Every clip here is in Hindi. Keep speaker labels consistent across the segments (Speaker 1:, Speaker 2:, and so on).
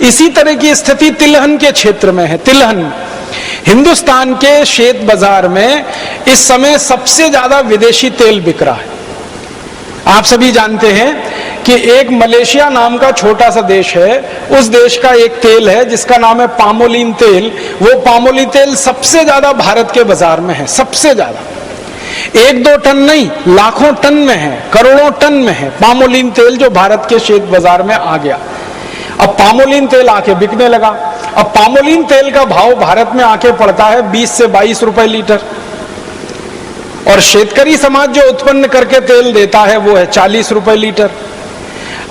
Speaker 1: इसी तरह की स्थिति तिलहन के क्षेत्र में है। तिलहन हिंदुस्तान के शेत बाजार में इस समय सबसे ज्यादा विदेशी तेल बिक रहा है। आप सभी जानते हैं कि एक मलेशिया नाम का छोटा सा देश है, उस देश का एक तेल है जिसका नाम है पामोलिन तेल। वो पामोलिन तेल सबसे ज्यादा भारत के बाजार में है, सबसे ज्यादा। 1-2 टन नहीं, लाखों टन में है, करोड़ों टन में है पामोलिन तेल, जो भारत के शेत बाजार में आ गया। अब पामोलिन तेल आके बिकने लगा। अब पामोलिन तेल का भाव भारत में आके पड़ता है 20 से 22 रुपए लीटर, और शेतकरी समाज जो उत्पन्न करके तेल देता है वो है 40 रुपए लीटर।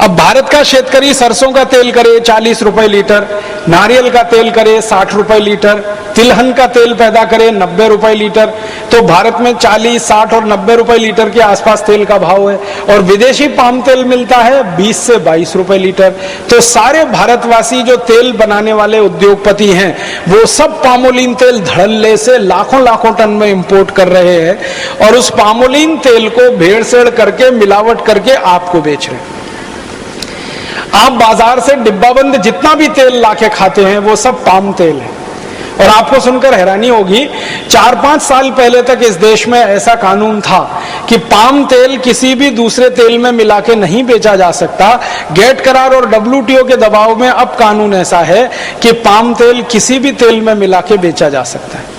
Speaker 1: अब भारत का शेतकरी सरसों का तेल करे 40 रुपए लीटर, नारियल का तेल करे 60 रुपए लीटर, तिलहन का तेल पैदा करे 90 रुपए लीटर। तो भारत में 40, 60 और 90 रुपए लीटर के आसपास तेल का भाव है, और विदेशी पाम तेल मिलता है 20 से 22 रुपए लीटर। तो सारे भारतवासी जो तेल बनाने वाले उद्योगपति हैं वो सब पामोलिन तेल धड़ल्ले से लाखों लाखों टन में इंपोर्ट कर रहे हैं, और उस पामोलिन तेल को भेड़सेड़ करके, मिलावट करके आपको बेच रहे हैं। आप बाजार से डिब्बाबंद जितना भी तेल लाके खाते हैं वो सब पाम तेल है। और आपको सुनकर हैरानी होगी, 4-5 साल पहले तक इस देश में ऐसा कानून था कि पाम तेल किसी भी दूसरे तेल में मिला के नहीं बेचा जा सकता। गेट करार और WTO के दबाव में अब कानून ऐसा है कि पाम तेल किसी भी तेल में मिला के बेचा जा सकता है।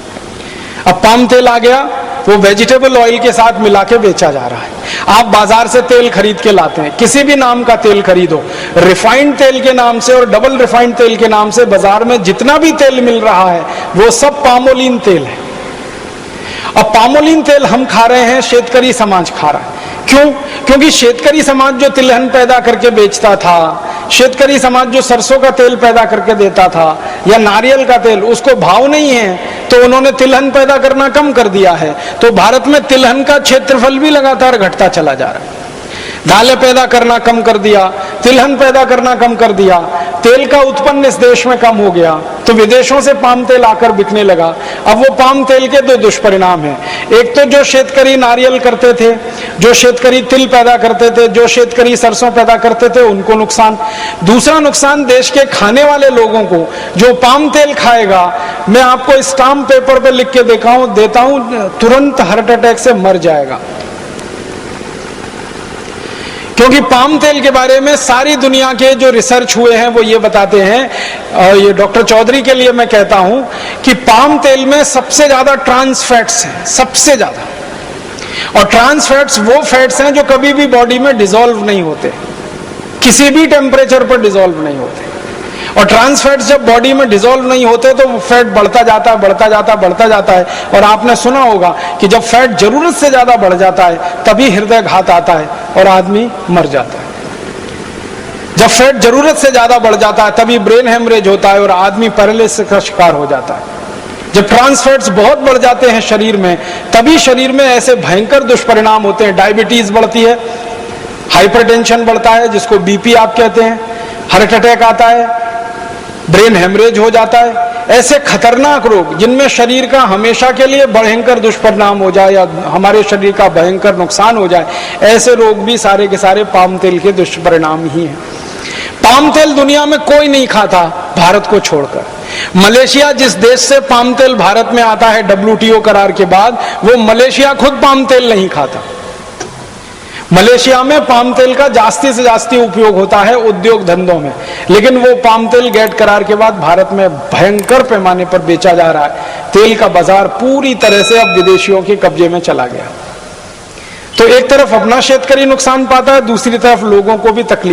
Speaker 1: अब पाम तेल आ गया, वो वेजिटेबल ऑयल के साथ मिला के बेचा जा रहा है। आप बाजार से तेल खरीद के लाते हैं, किसी भी नाम का तेल खरीदो, रिफाइंड तेल के नाम से और डबल रिफाइंड तेल के नाम से बाजार में जितना भी तेल मिल रहा है वो सब पामोलिन तेल है। अब पामोलिन तेल हम खा रहे हैं, शेतकरी समाज खा रहा है। क्यों? क्योंकि शेतकरी समाज जो तिलहन पैदा करके बेचता था, शेतकरी समाज जो सरसों का तेल पैदा करके देता था या नारियल का तेल, उसको भाव नहीं है, तो उन्होंने तिलहन पैदा करना कम कर दिया है। तो भारत में तिलहन का क्षेत्रफल भी लगातार घटता चला जा रहा है। दालें पैदा करना कम कर दिया, तिलहन पैदा करना कम कर दिया, तेल का उत्पन्न इस देश में कम हो गया, तो विदेशों से पाम तेल आकर बिकने लगा। अब वो पाम तेल के 2 दुष्परिणाम हैं। एक तो जो शेतकरी नारियल करते थे, जो शेतकरी तिल पैदा करते थे, जो शेतकरी सरसों पैदा करते थे, उनको नुकसान। दूसरा नुकसान देश के खाने वाले लोगों को, जो पाम तेल खाएगा, मैं आपको स्टाम्प पेपर पे लिख के देता हूं, तुरंत हार्ट अटैक से मर जाएगा। क्योंकि पाम तेल के बारे में सारी दुनिया के जो रिसर्च हुए हैं वो ये बताते हैं, और ये डॉक्टर चौधरी के लिए मैं कहता हूं कि पाम तेल में सबसे ज्यादा ट्रांस फैट्स हैं, सबसे ज्यादा। और ट्रांस फैट्स वो फैट्स हैं जो कभी भी बॉडी में डिसॉल्व नहीं होते, किसी भी टेम्परेचर पर डिसॉल्व नहीं होते। और ट्रांस फैट्स जब बॉडी में डिसॉल्व नहीं होते तो वो फैट बढ़ता जाता है, बढ़ता जाता है, बढ़ता जाता है। और आपने सुना होगा कि जब फैट जरूरत से ज्यादा बढ़ जाता है तभी हृदय घात आता है और आदमी मर जाता है। जब फैट जरूरत से ज्यादा बढ़ जाता है तभी ब्रेन हेमरेज होता है और आदमी पैरालिसिस का शिकार हो जाता है। जब ट्रांस फैट्स बहुत बढ़ जाते हैं शरीर में, तभी शरीर में ऐसे भयंकर दुष्परिणाम होते हैं। डायबिटीज बढ़ती है, हाइपरटेंशन बढ़ता है जिसको बीपी आप कहते हैं, हार्ट अटैक आता है, ब्रेन हेमरेज हो जाता है। ऐसे खतरनाक रोग जिनमें शरीर का हमेशा के लिए भयंकर दुष्परिणाम हो जाए या हमारे शरीर का भयंकर नुकसान हो जाए, ऐसे रोग भी सारे के सारे पाम तेल के दुष्परिणाम ही हैं। पाम तेल दुनिया में कोई नहीं खाता भारत को छोड़कर। मलेशिया जिस देश से पाम तेल भारत में आता है WTO करार के बाद, वो मलेशिया खुद पाम तेल नहीं खाता। मलेशिया में पाम तेल का जास्ती से जास्ती उपयोग होता है उद्योग धंधों में, लेकिन वो पाम तेल गेट करार के बाद भारत में भयंकर पैमाने पर बेचा जा रहा है। तेल का बाजार पूरी तरह से अब विदेशियों के कब्जे में चला गया। तो एक तरफ अपना शेतकरी नुकसान पाता है, दूसरी तरफ लोगों को भी तकलीफ।